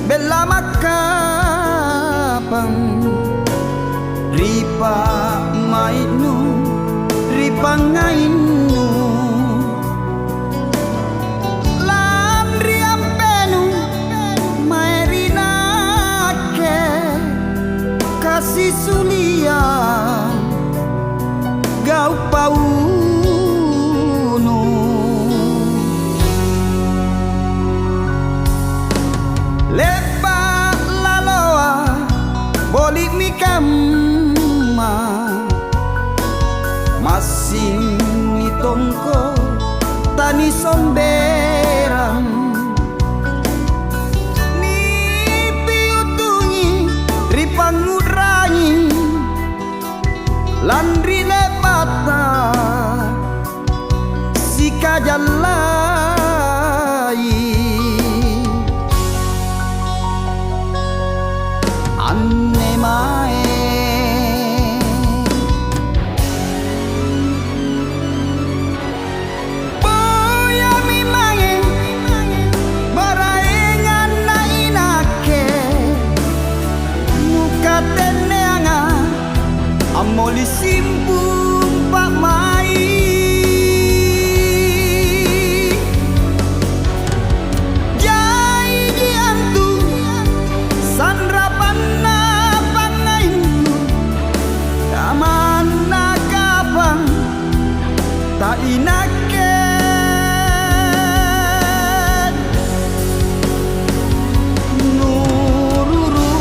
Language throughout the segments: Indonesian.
Bella makapang ripa mainu ripa ngainu lan riampenu maerina ke kasih sulia gau pauno lepa laloa bolik mi kama masing ni tongko tani somberang ni piutungi ripangudrangi landri lepata si kajalai anne mae boya mi mange baraengan na inake muka teneanga amoli simpung pak mai jai jiantu sandra tak inaket nururungan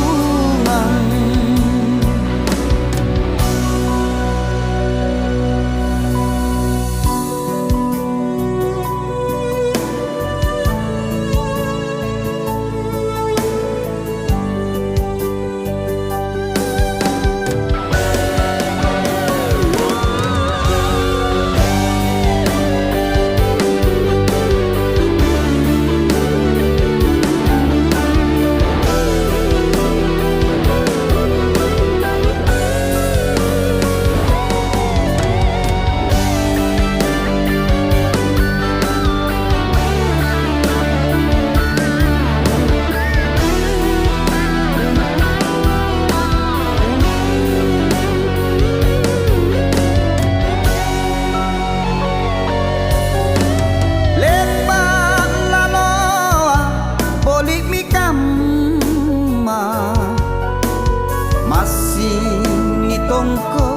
tongko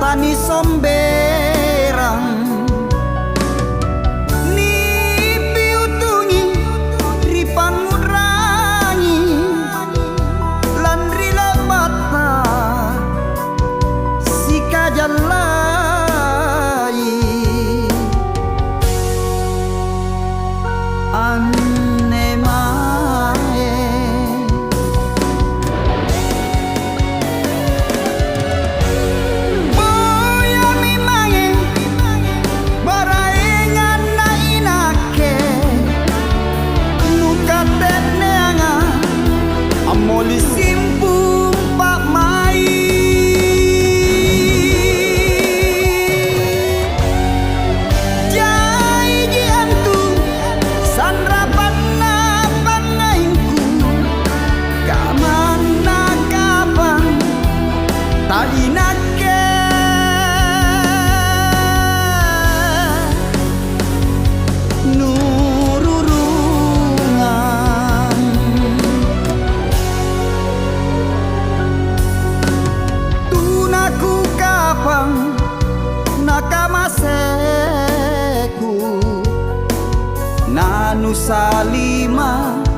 tani somberang ni piutungi ripangudrangi landri lepata si kajalai anne mae moli simpung pak mai jai jiantu sandra panna pangainku kamana kapan tak inake nakamaseku nanu salima